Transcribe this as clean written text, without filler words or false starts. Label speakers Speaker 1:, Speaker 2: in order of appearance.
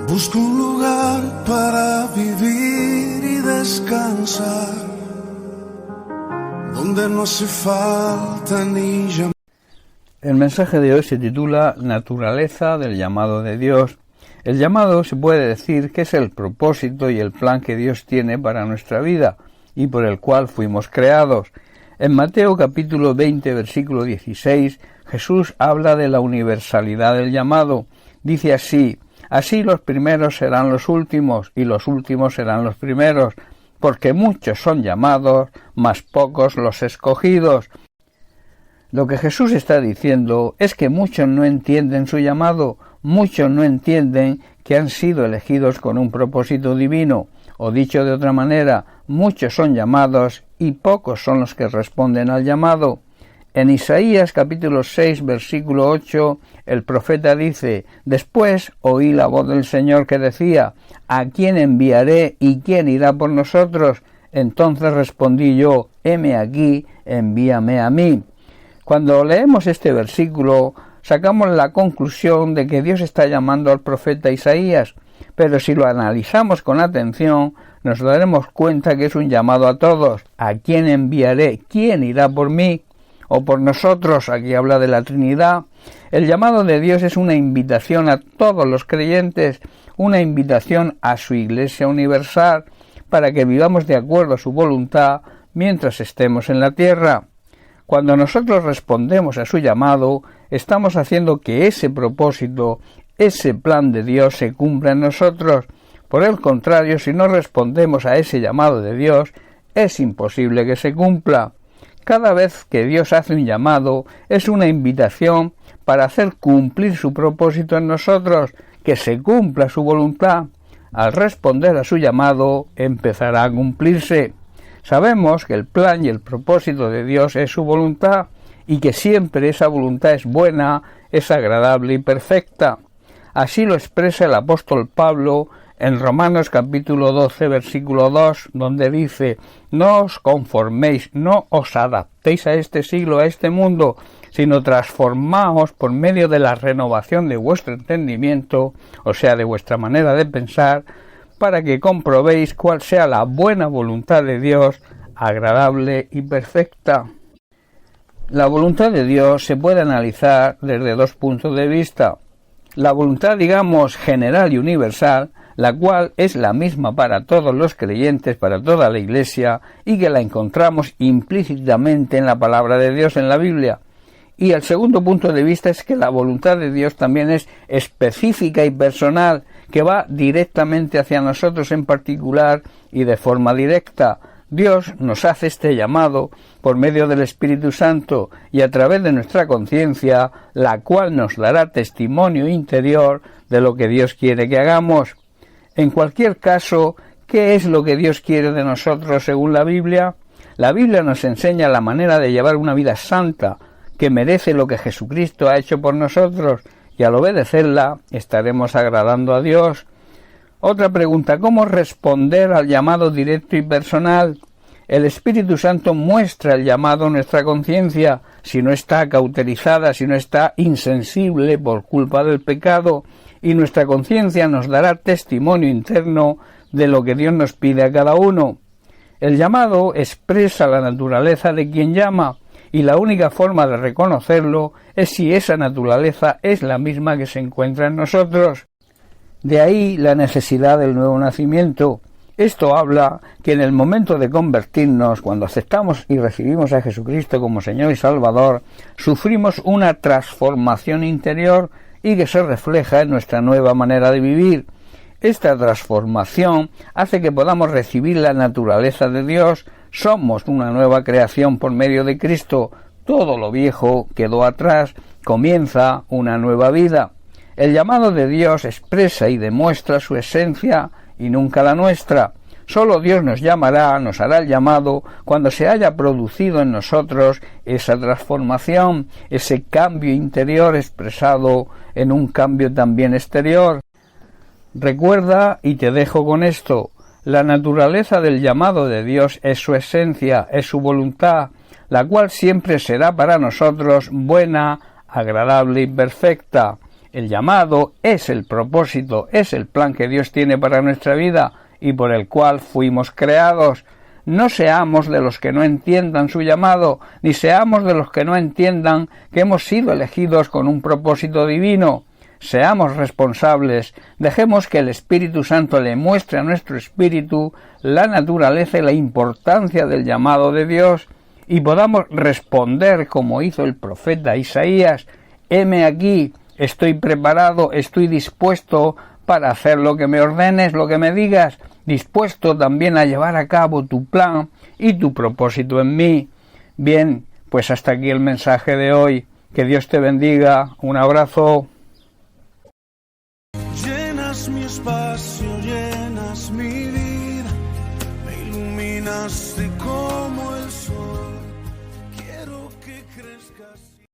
Speaker 1: Busco un lugar para vivir y descansar, donde no hace falta ni llamar.
Speaker 2: El mensaje de hoy se titula Naturaleza del llamado de Dios. El llamado se puede decir que es el propósito y el plan que Dios tiene para nuestra vida y por el cual fuimos creados. En Mateo capítulo 20, versículo 16, Jesús habla de la universalidad del llamado. Dice así: así los primeros serán los últimos y los últimos serán los primeros, porque muchos son llamados, mas pocos los escogidos. Lo que Jesús está diciendo es que muchos no entienden su llamado, muchos no entienden que han sido elegidos con un propósito divino, o dicho de otra manera, muchos son llamados y pocos son los que responden al llamado. En Isaías capítulo 6, versículo 8, el profeta dice: después oí la voz del Señor que decía: ¿a quién enviaré y quién irá por nosotros? Entonces respondí yo: heme aquí, envíame a mí. Cuando leemos este versículo, sacamos la conclusión de que Dios está llamando al profeta Isaías, pero si lo analizamos con atención, nos daremos cuenta que es un llamado a todos. ¿A quién enviaré? ¿Quién irá por mí? O por nosotros. Aquí habla de la Trinidad. El llamado de Dios es una invitación a todos los creyentes, una invitación a su Iglesia universal, para que vivamos de acuerdo a su voluntad mientras estemos en la tierra. Cuando nosotros respondemos a su llamado, estamos haciendo que ese propósito, ese plan de Dios se cumpla en nosotros. Por el contrario, si no respondemos a ese llamado de Dios, es imposible que se cumpla. Cada vez que Dios hace un llamado, es una invitación para hacer cumplir su propósito en nosotros, que se cumpla su voluntad. Al responder a su llamado, empezará a cumplirse. Sabemos que el plan y el propósito de Dios es su voluntad, y que siempre esa voluntad es buena, es agradable y perfecta. Así lo expresa el apóstol Pablo en Romanos capítulo 12, versículo 2, donde dice: no os conforméis, no os adaptéis a este siglo, a este mundo, sino transformaos por medio de la renovación de vuestro entendimiento, o sea, de vuestra manera de pensar, para que comprobéis cuál sea la buena voluntad de Dios, agradable y perfecta. La voluntad de Dios se puede analizar desde dos puntos de vista. La voluntad, digamos, general y universal, la cual es la misma para todos los creyentes, para toda la Iglesia, y que la encontramos implícitamente en la palabra de Dios, en la Biblia. Y el segundo punto de vista es que la voluntad de Dios también es específica y personal, que va directamente hacia nosotros en particular y de forma directa. Dios nos hace este llamado por medio del Espíritu Santo y a través de nuestra conciencia, la cual nos dará testimonio interior de lo que Dios quiere que hagamos. En cualquier caso, ¿qué es lo que Dios quiere de nosotros según la Biblia? La Biblia nos enseña la manera de llevar una vida santa, que merece lo que Jesucristo ha hecho por nosotros, y al obedecerla estaremos agradando a Dios. Otra pregunta: ¿cómo responder al llamado directo y personal? El Espíritu Santo muestra el llamado a nuestra conciencia, si no está cauterizada, si no está insensible por culpa del pecado, y nuestra conciencia nos dará testimonio interno de lo que Dios nos pide a cada uno. El llamado expresa la naturaleza de quien llama, y la única forma de reconocerlo es si esa naturaleza es la misma que se encuentra en nosotros. De ahí la necesidad del nuevo nacimiento. Esto habla que en el momento de convertirnos, cuando aceptamos y recibimos a Jesucristo como Señor y Salvador, sufrimos una transformación interior y que se refleja en nuestra nueva manera de vivir. Esta transformación hace que podamos recibir la naturaleza de Dios. Somos una nueva creación por medio de Cristo. Todo lo viejo quedó atrás, comienza una nueva vida. El llamado de Dios expresa y demuestra su esencia y nunca la nuestra. Solo Dios nos llamará, nos hará el llamado cuando se haya producido en nosotros esa transformación, ese cambio interior expresado en un cambio también exterior. Recuerda, y te dejo con esto: la naturaleza del llamado de Dios es su esencia, es su voluntad, la cual siempre será para nosotros buena, agradable y perfecta. El llamado es el propósito, es el plan que Dios tiene para nuestra vida y por el cual fuimos creados. No seamos de los que no entiendan su llamado, ni seamos de los que no entiendan que hemos sido elegidos con un propósito divino. Seamos responsables, dejemos que el Espíritu Santo le muestre a nuestro espíritu la naturaleza y la importancia del llamado de Dios y podamos responder como hizo el profeta Isaías: heme aquí, estoy preparado, estoy dispuesto para hacer lo que me ordenes, lo que me digas, dispuesto también a llevar a cabo tu plan y tu propósito en mí. Bien, pues hasta aquí el mensaje de hoy. Que Dios te bendiga. Un abrazo.
Speaker 1: Llenas mi espacio, llenas mi vida, me iluminas de color.